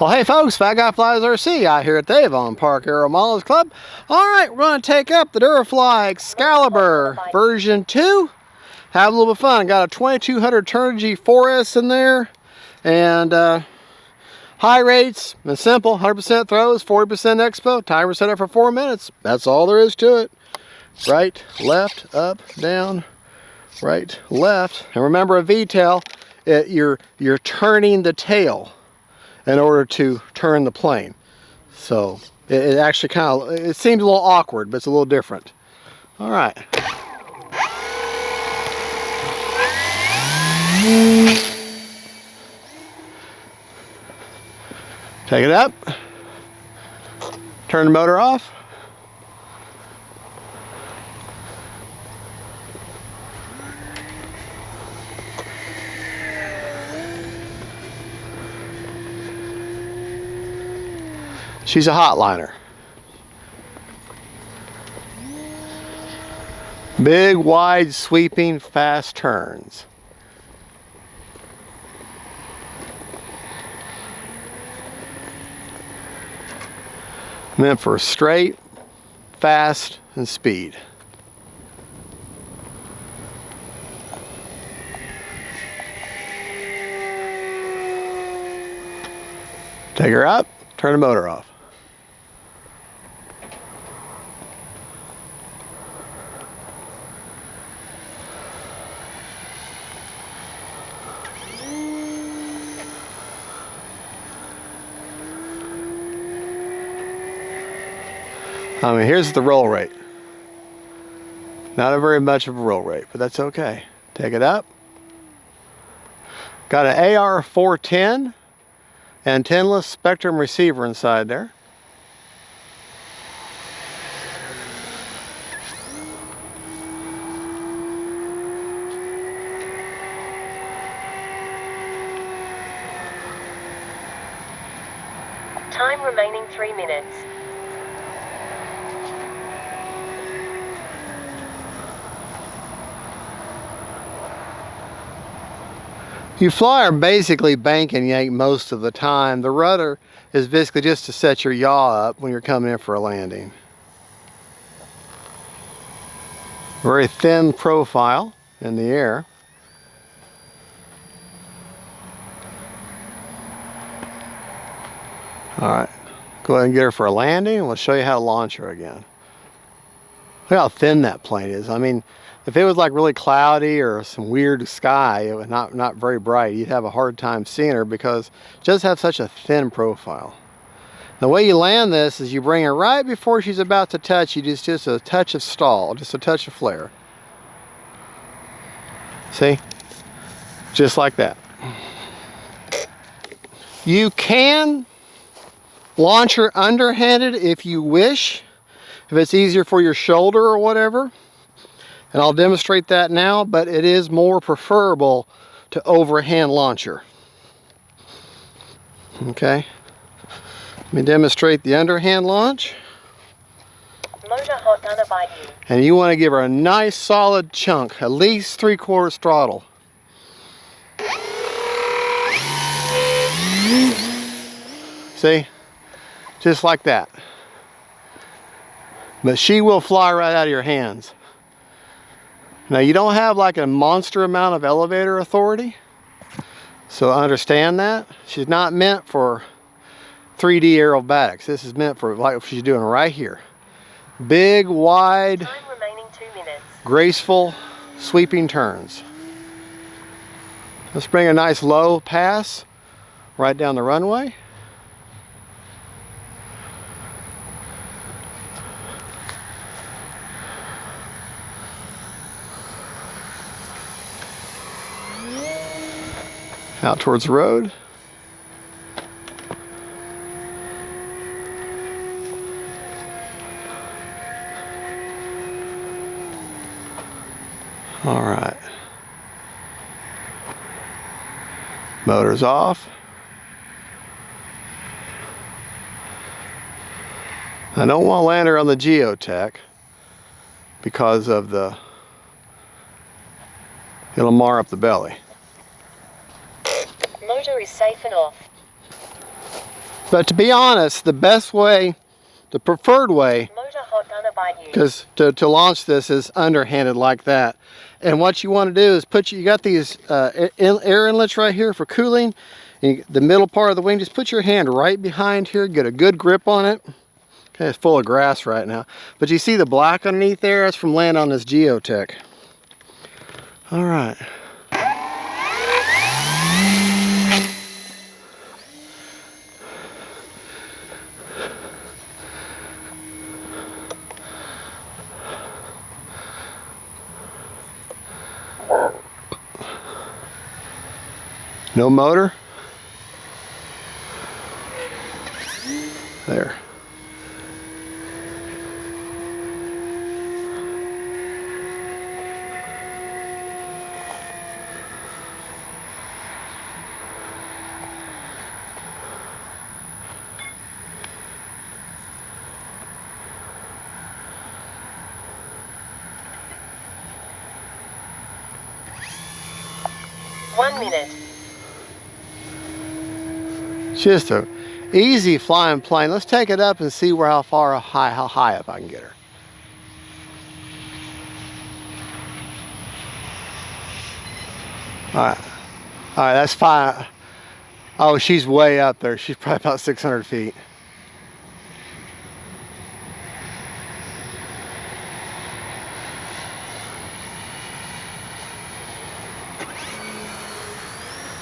Well, hey folks, Fat Guy Flies RC out here at the Avon Park Aero Models Club. Alright, we're going to take up the Durafly Excalibur version 2. Have a little bit of fun. Got a 2200 Turnigy 4S in there. And high rates and simple. 100% throws, 40% expo. Timer set up for 4 minutes. That's all there is to it. Right, left, up, down, right, left. And remember a V-tail, you're turning the tail in order to turn the plane. So it actually kind of, it seems a little awkward, but it's a little different. All right. Take it up. Turn the motor off. She's a hotliner. Big, wide, sweeping, fast turns. Meant for straight, fast, and speed. Take her up, turn the motor off. I mean, here's the roll rate. Not a very much of a roll rate, but that's okay. Take it up. Got an AR410 antenna spectrum receiver inside there. Time remaining 3 minutes. You fly are basically bank and yank most of the time. The rudder is basically just to set your yaw up when you're coming in for a landing. Very thin profile in the air. All right, go ahead and get her for a landing and we'll show you how to launch her again. Look how thin that plane is. I mean, if it was like really cloudy or some weird sky, it was not very bright, you'd have a hard time seeing her because it does have such a thin profile. The way you land this is you bring her right before she's about to touch, you just a touch of stall, just a touch of flare. See? Just like that. You can launch her underhanded if you wish, if it's easier for your shoulder or whatever. And I'll demonstrate that now, but it is more preferable to overhand launch her. Okay. Let me demonstrate the underhand launch. Motor hot gunner by you. And you want to give her a nice solid chunk, at least 3/4 throttle. See? Just like that. But she will fly right out of your hands. Now you don't have like a monster amount of elevator authority, so understand that. She's not meant for 3D aerobatics. This is meant for like what she's doing right here. Big, wide, Time remaining 2 minutes. graceful, sweeping turns. Let's bring a nice low pass right down the runway. Out towards the road. All right. Motor's off. I don't want to land her on the geotech because of it'll mar up the belly. Motor is safe and off. But to be honest, the best way, the preferred way, Motor hot gunner by you. because to launch this is underhanded like that. And what you want to do is you got these air inlets right here for cooling. And the middle part of the wing, just put your hand right behind here, get a good grip on it. Okay, it's full of grass right now. But you see the black underneath there? That's from landing on this Geotech. All right. No motor. There. One minute. Just a easy flying plane. Let's take it up and see how high up I can get her. All right, that's fine. Oh, she's way up there. She's probably about 600 feet.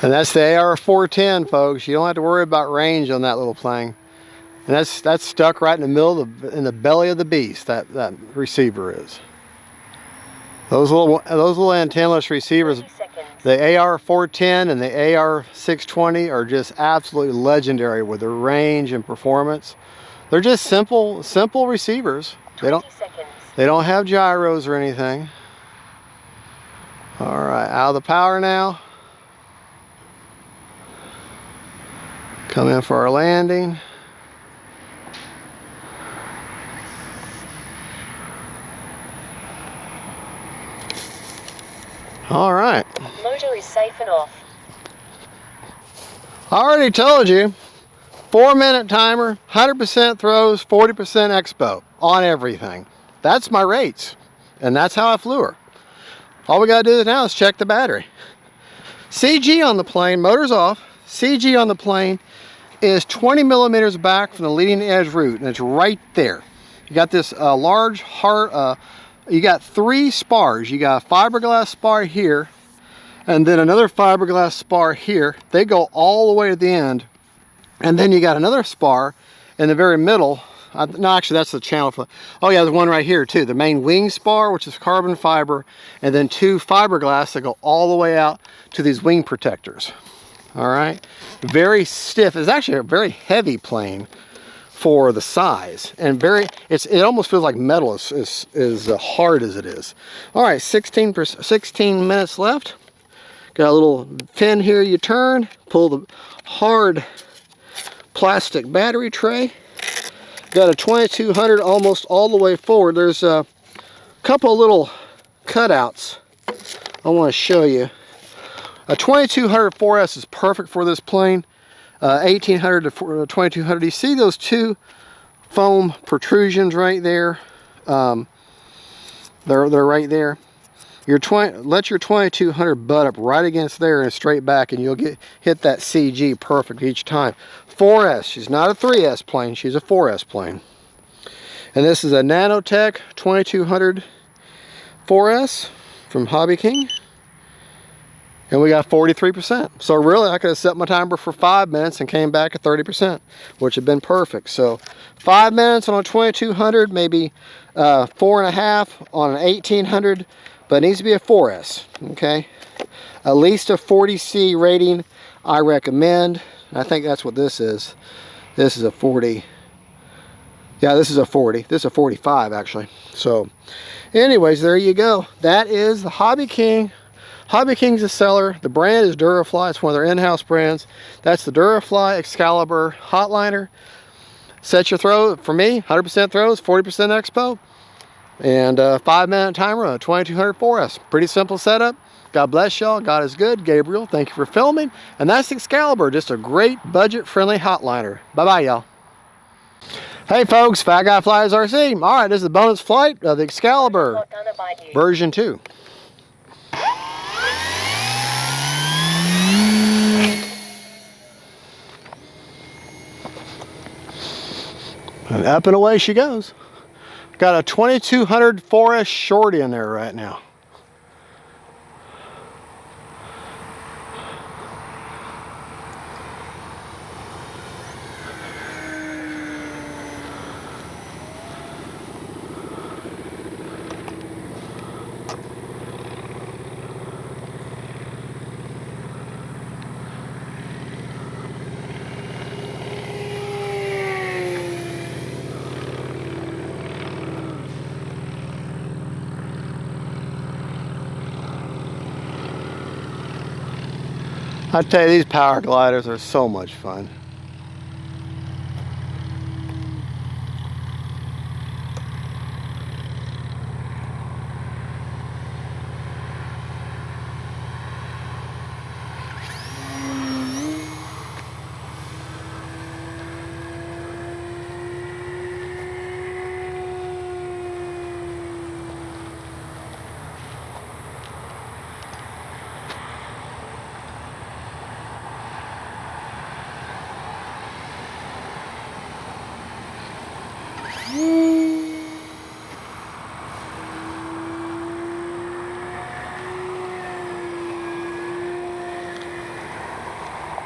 And that's the AR-410, folks. You don't have to worry about range on that little plane. And that's stuck right in the middle in the belly of the beast. That receiver is. Those little antennaless receivers, the AR-410 and the AR-620 are just absolutely legendary with their range and performance. They're just simple receivers. They don't have gyros or anything. All right, out of the power now. Come in for our landing. All right. Motor is safe and off. I already told you, 4-minute timer, 100% throws, 40% expo on everything. That's my rates, and that's how I flew her. All we gotta do now is check the battery. CG on the plane, motor's off. CG on the plane is 20 millimeters back from the leading edge root, and it's right there. You got this large heart, you got 3 spars. You got a fiberglass spar here, and then another fiberglass spar here. They go all the way to the end, and then you got another spar in the very middle. No, actually that's the channel for, oh yeah, there's one right here too. The main wing spar, which is carbon fiber, and then 2 fiberglass that go all the way out to these wing protectors. All right, very stiff. It's actually a very heavy plane for the size, and it almost feels like metal as hard as it is. All right, 16 minutes left. Got a little pin here you turn, pull the hard plastic battery tray. Got a 2200 almost all the way forward. There's a couple little cutouts I want to show you. A 2200 4S is perfect for this plane. 1800 to 2200. You see those 2 foam protrusions right there? They're right there. Let your 2200 butt up right against there and straight back, and you'll hit that CG perfect each time. 4S. She's not a 3S plane. She's a 4S plane. And this is a Nanotech 2200 4S from Hobby King. And we got 43%. So really, I could have set my timer for 5 minutes and came back at 30%, which would have been perfect. So 5 minutes on a 2200, maybe 4.5 on an 1800, but it needs to be a 4S, okay? At least a 40C rating, I recommend. I think that's what this is. This is a 40. Yeah, this is a 40. This is a 45, actually. So, anyways, there you go. That is the Hobby King. Hobby King's a seller. The brand is Durafly. It's one of their in-house brands. That's the Durafly Excalibur HOTLINER. Set your throw, for me, 100% throws, 40% expo, and a 5-minute timer on a 2200 4S. Pretty simple setup. God bless y'all. God is good. Gabriel, thank you for filming. And that's Excalibur, just a great budget-friendly hotliner. Bye-bye, y'all. Hey folks, Fat Guy Flies RC. All right, this is the bonus flight of the Excalibur version 2. And up and away she goes. Got a 2200 4S shorty in there right now. I tell you, these power gliders are so much fun.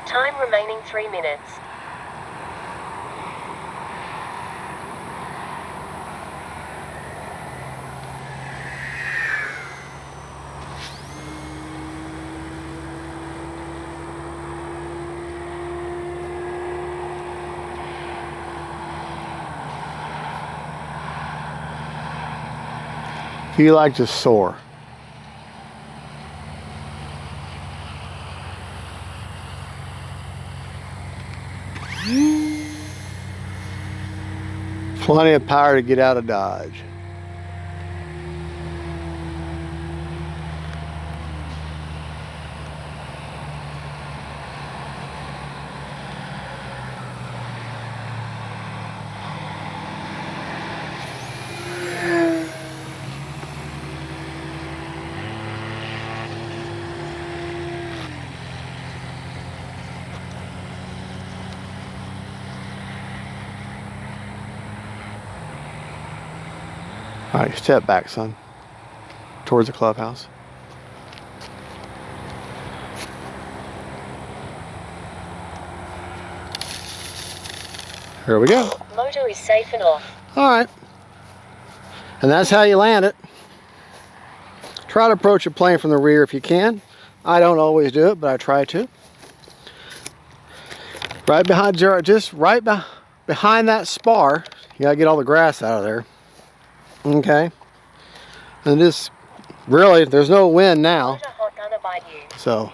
Time remaining 3 minutes. If you like to soar. Plenty of power to get out of Dodge. All right, step back, son, towards the clubhouse. Here we go. Motor is safe and off. All right, and that's how you land it. Try to approach a plane from the rear if you can. I don't always do it, but I try to. Right behind, just right behind that spar. You gotta get all the grass out of there. Okay, and this really, there's no wind now, so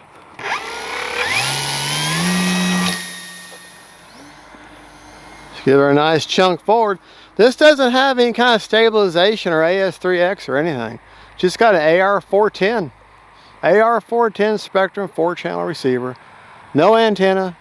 just give her a nice chunk forward. This doesn't have any kind of stabilization or AS3X or anything. Just got an AR410 Spectrum 4-channel receiver, no antenna.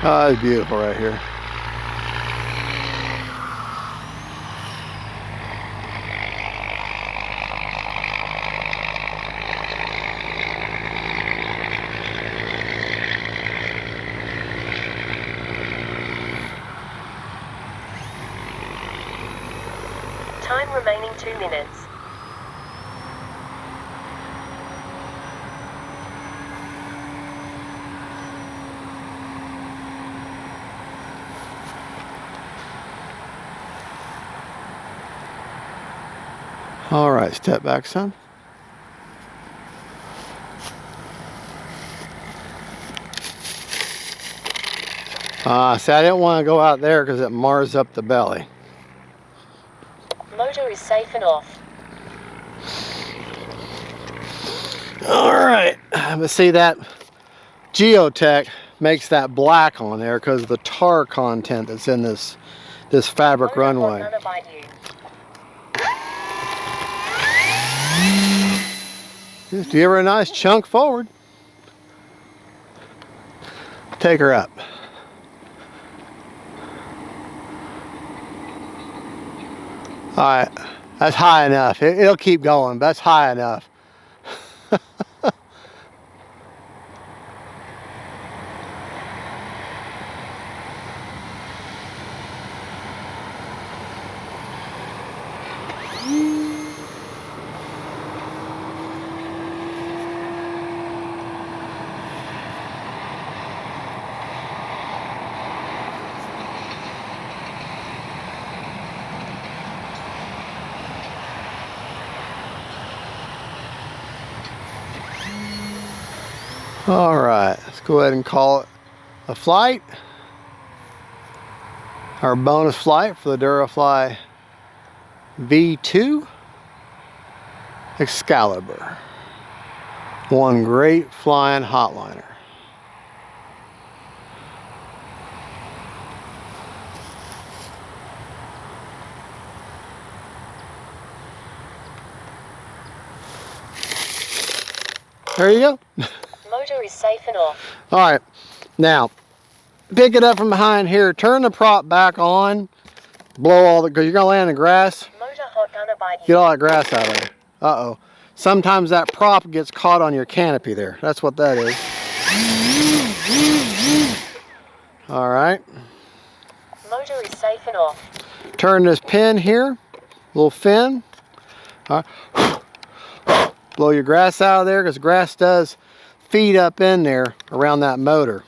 Oh, it's beautiful right here. Time remaining 2 minutes. All right, step back, son. See, I didn't want to go out there because it mars up the belly. Motor is safe and off. Alright, but see, that Geotech makes that black on there because of the tar content that's in this fabric Motor runway. HOTLINER by you. Just give her a nice chunk forward. Take her up. Alright, that's high enough. It'll keep going, but that's high enough. Alright, let's go ahead and call it a flight. Our bonus flight for the Durafly V2 Excalibur. One great flying hotliner. There you go. Motor is safe and off. Alright, now pick it up from behind here, turn the prop back on, blow all the, because you're going to land in the grass, Motor HOTLINER by you. get all that grass out of there. Uh-oh. Sometimes that prop gets caught on your canopy there. That's what that is. Alright. Motor is safe and off. Turn this pin here, little fin. All right. Blow your grass out of there because grass does feed up in there around that motor,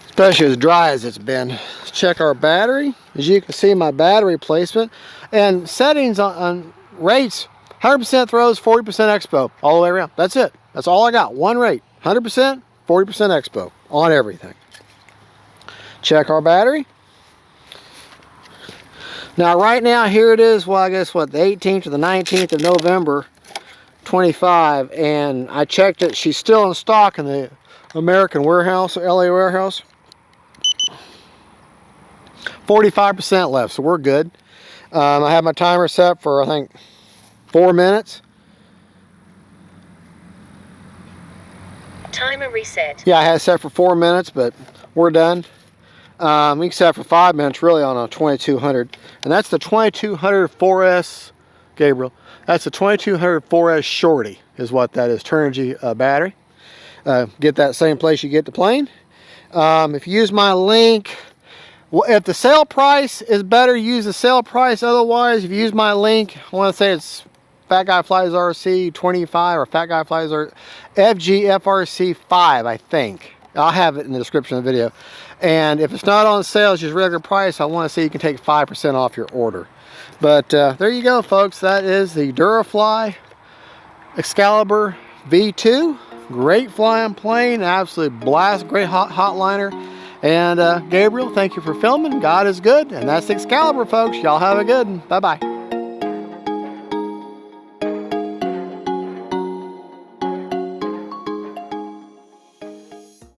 especially as dry as it's been. Let's check our battery. As you can see, my battery placement and settings on rates: 100% throws, 40% expo, all the way around. That's it. That's all I got. One rate: 100%, 40% expo on everything. Check our battery. Now, right now, here it is. Well, I guess what, the 18th or the 19th of November 25, and I checked it. She's still in stock in the American warehouse, LA warehouse. 45% left, so we're good. I have my timer set for, I think, 4 minutes. Timer reset. Yeah, I had it set for 4 minutes, but we're done. We can set for 5 minutes really on a 2200, and that's the 2200 4S, Gabriel. That's the 2200 4S Shorty is what that is, Turnigy battery. Get that same place you get the plane. If you use my link, well, if the sale price is better, use the sale price. Otherwise, if you use my link, I want to say it's Fat Guy Flies RC 25 or Fat Guy Flies FGFRC 5, I think. I'll have it in the description of the video. And if it's not on sale, it's just regular price, I want to see you can take 5% off your order. But there you go, folks. That is the Durafly Excalibur V2. Great flying plane, absolute blast, great hotliner. And Gabriel, thank you for filming. God is good, and that's the Excalibur, folks. Y'all have a good one. Bye-bye.